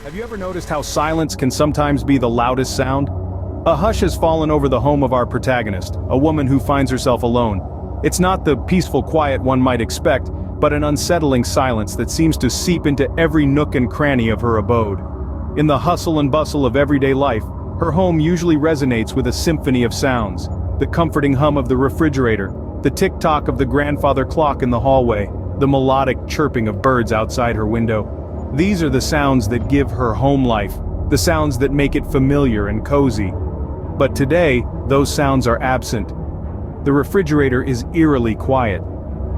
Have you ever noticed how silence can sometimes be the loudest sound? A hush has fallen over the home of our protagonist, a woman who finds herself alone. It's not the peaceful quiet one might expect, but an unsettling silence that seems to seep into every nook and cranny of her abode. In the hustle and bustle of everyday life, her home usually resonates with a symphony of sounds. The comforting hum of the refrigerator, the tick-tock of the grandfather clock in the hallway, the melodic chirping of birds outside her window. These are the sounds that give her home life, the sounds that make it familiar and cozy. But today, those sounds are absent. The refrigerator is eerily quiet.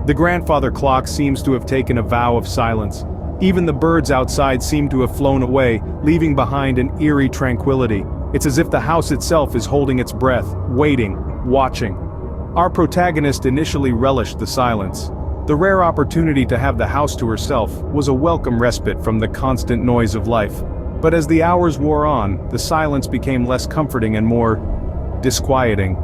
The grandfather clock seems to have taken a vow of silence. Even the birds outside seem to have flown away, leaving behind an eerie tranquility. It's as if the house itself is holding its breath, waiting, watching. Our protagonist initially relished the silence. The rare opportunity to have the house to herself was a welcome respite from the constant noise of life. But as the hours wore on, the silence became less comforting and more disquieting.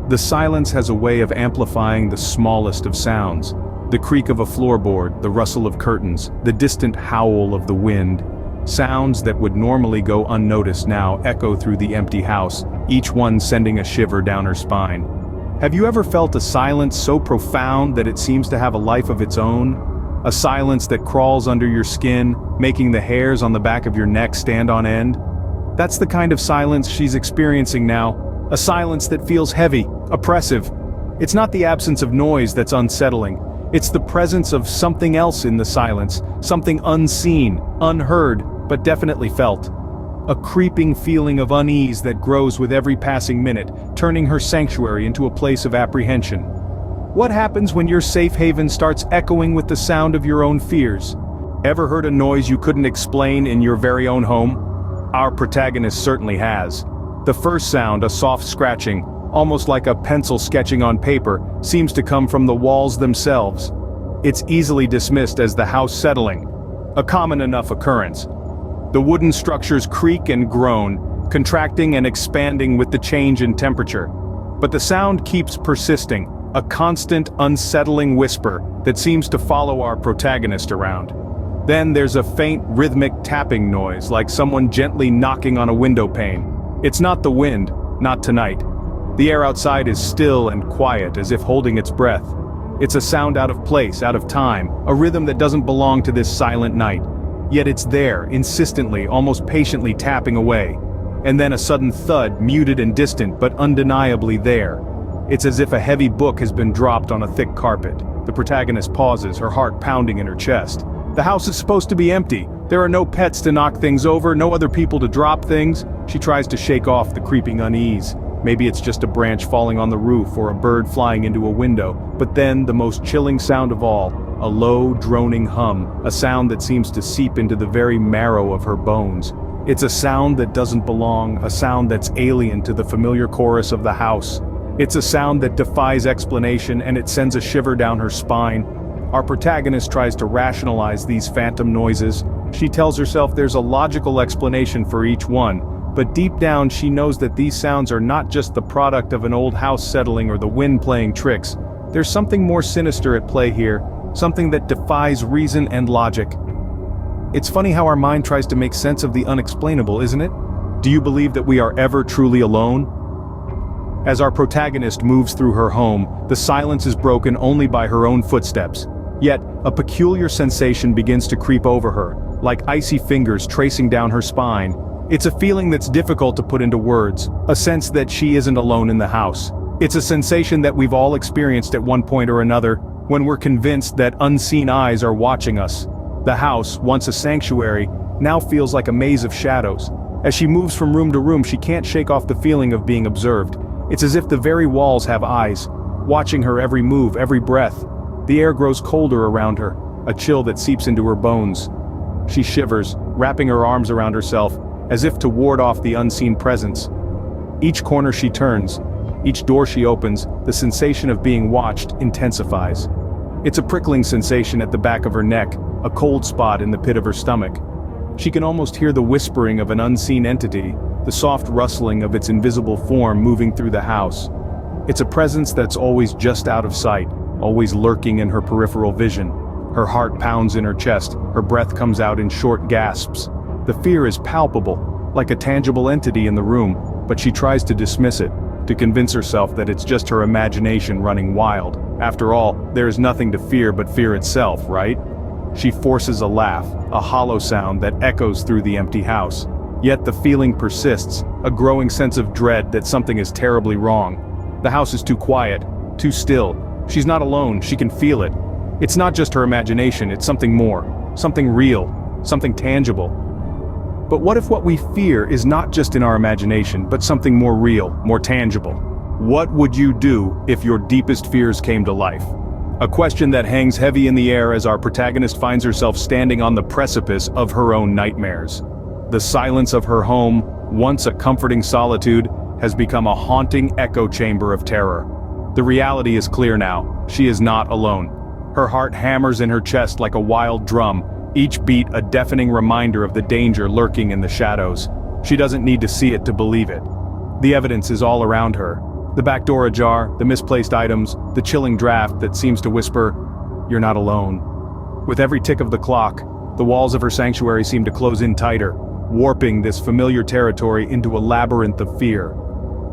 The silence has a way of amplifying the smallest of sounds. The creak of a floorboard, the rustle of curtains, the distant howl of the wind. Sounds that would normally go unnoticed now echo through the empty house, each one sending a shiver down her spine. Have you ever felt a silence so profound that it seems to have a life of its own? A silence that crawls under your skin, making the hairs on the back of your neck stand on end? That's the kind of silence she's experiencing now, a silence that feels heavy, oppressive. It's not the absence of noise that's unsettling, it's the presence of something else in the silence, something unseen, unheard, but definitely felt. A creeping feeling of unease that grows with every passing minute, turning her sanctuary into a place of apprehension. What happens when your safe haven starts echoing with the sound of your own fears? Ever heard a noise you couldn't explain in your very own home? Our protagonist certainly has. The first sound, a soft scratching, almost like a pencil sketching on paper, seems to come from the walls themselves. It's easily dismissed as the house settling, a common enough occurrence. The wooden structures creak and groan, contracting and expanding with the change in temperature. But the sound keeps persisting, a constant, unsettling whisper that seems to follow our protagonist around. Then there's a faint, rhythmic tapping noise, like someone gently knocking on a window pane. It's not the wind, not tonight. The air outside is still and quiet, as if holding its breath. It's a sound out of place, out of time, a rhythm that doesn't belong to this silent night. Yet it's there, insistently, almost patiently tapping away. And then a sudden thud, muted and distant, but undeniably there. It's as if a heavy book has been dropped on a thick carpet. The protagonist pauses, her heart pounding in her chest. The house is supposed to be empty. There are no pets to knock things over, no other people to drop things. She tries to shake off the creeping unease. Maybe it's just a branch falling on the roof or a bird flying into a window. But then, the most chilling sound of all, a low, droning hum, a sound that seems to seep into the very marrow of her bones. It's a sound that doesn't belong, a sound that's alien to the familiar chorus of the house. It's a sound that defies explanation, and it sends a shiver down her spine. Our protagonist tries to rationalize these phantom noises. She tells herself there's a logical explanation for each one. But deep down she knows that these sounds are not just the product of an old house settling or the wind playing tricks. There's something more sinister at play here, something that defies reason and logic. It's funny how our mind tries to make sense of the unexplainable, isn't it? Do you believe that we are ever truly alone? As our protagonist moves through her home, the silence is broken only by her own footsteps. Yet, a peculiar sensation begins to creep over her, like icy fingers tracing down her spine. It's a feeling that's difficult to put into words, a sense that she isn't alone in the house. It's a sensation that we've all experienced at one point or another, when we're convinced that unseen eyes are watching us. The house, once a sanctuary, now feels like a maze of shadows. As she moves from room to room, she can't shake off the feeling of being observed. It's as if the very walls have eyes, watching her every move, every breath. The air grows colder around her, a chill that seeps into her bones. She shivers, wrapping her arms around herself, as if to ward off the unseen presence. Each corner she turns, each door she opens, the sensation of being watched intensifies. It's a prickling sensation at the back of her neck, a cold spot in the pit of her stomach. She can almost hear the whispering of an unseen entity, the soft rustling of its invisible form moving through the house. It's a presence that's always just out of sight, always lurking in her peripheral vision. Her heart pounds in her chest, her breath comes out in short gasps. The fear is palpable, like a tangible entity in the room, but she tries to dismiss it, to convince herself that it's just her imagination running wild. After all, there is nothing to fear but fear itself, right? She forces a laugh, a hollow sound that echoes through the empty house. Yet the feeling persists, a growing sense of dread that something is terribly wrong. The house is too quiet, too still. She's not alone, she can feel it. It's not just her imagination, it's something more, something real, something tangible. But what if what we fear is not just in our imagination, but something more real, more tangible? What would you do if your deepest fears came to life? A question that hangs heavy in the air as our protagonist finds herself standing on the precipice of her own nightmares. The silence of her home, once a comforting solitude, has become a haunting echo chamber of terror. The reality is clear now, she is not alone. Her heart hammers in her chest like a wild drum, each beat a deafening reminder of the danger lurking in the shadows. She doesn't need to see it to believe it. The evidence is all around her. The back door ajar, the misplaced items, the chilling draft that seems to whisper, "You're not alone." With every tick of the clock, the walls of her sanctuary seem to close in tighter, warping this familiar territory into a labyrinth of fear.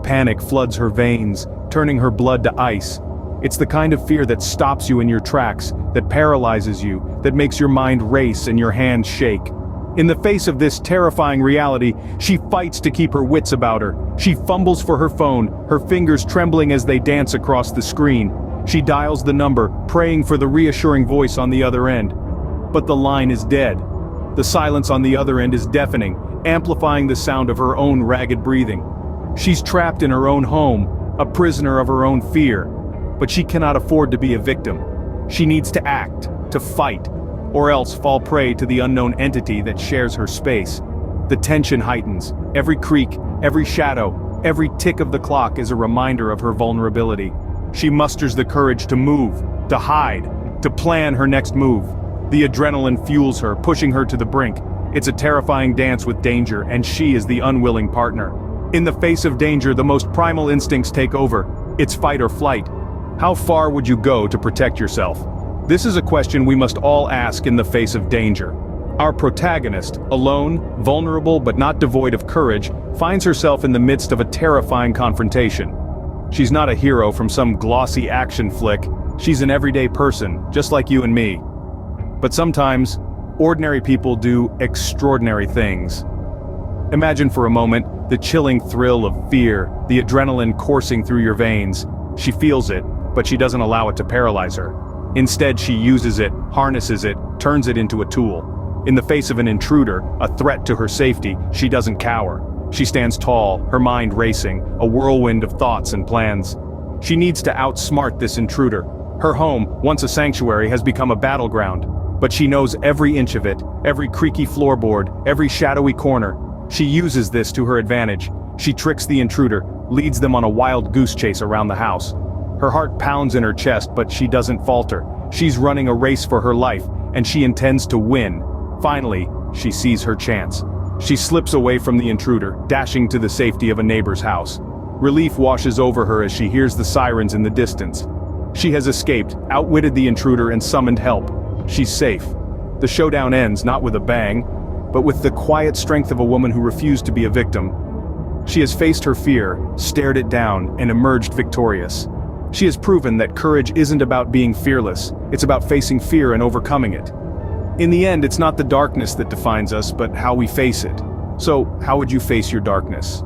Panic floods her veins, turning her blood to ice. It's the kind of fear that stops you in your tracks, that paralyzes you, that makes your mind race and your hands shake. In the face of this terrifying reality, she fights to keep her wits about her. She fumbles for her phone, her fingers trembling as they dance across the screen. She dials the number, praying for the reassuring voice on the other end. But the line is dead. The silence on the other end is deafening, amplifying the sound of her own ragged breathing. She's trapped in her own home, a prisoner of her own fear. But she cannot afford to be a victim. She needs to act, to fight, or else fall prey to the unknown entity that shares her space. The tension heightens. Every creak, every shadow, every tick of the clock is a reminder of her vulnerability. She musters the courage to move, to hide, to plan her next move. The adrenaline fuels her, pushing her to the brink. It's a terrifying dance with danger, and she is the unwilling partner. In the face of danger, the most primal instincts take over. It's fight or flight. How far would you go to protect yourself? This is a question we must all ask in the face of danger. Our protagonist, alone, vulnerable but not devoid of courage, finds herself in the midst of a terrifying confrontation. She's not a hero from some glossy action flick, she's an everyday person, just like you and me. But sometimes, ordinary people do extraordinary things. Imagine for a moment the chilling thrill of fear, the adrenaline coursing through your veins. She feels it, but she doesn't allow it to paralyze her. Instead, she uses it, harnesses it, turns it into a tool. In the face of an intruder, a threat to her safety, she doesn't cower. She stands tall, her mind racing, a whirlwind of thoughts and plans. She needs to outsmart this intruder. Her home, once a sanctuary, has become a battleground. But she knows every inch of it, every creaky floorboard, every shadowy corner. She uses this to her advantage. She tricks the intruder, leads them on a wild goose chase around the house. Her heart pounds in her chest, but she doesn't falter. She's running a race for her life, and she intends to win. Finally, she sees her chance. She slips away from the intruder, dashing to the safety of a neighbor's house. Relief washes over her as she hears the sirens in the distance. She has escaped, outwitted the intruder, and summoned help. She's safe. The showdown ends not with a bang, but with the quiet strength of a woman who refused to be a victim. She has faced her fear, stared it down, and emerged victorious. She has proven that courage isn't about being fearless, it's about facing fear and overcoming it. In the end, it's not the darkness that defines us, but how we face it. So, how would you face your darkness?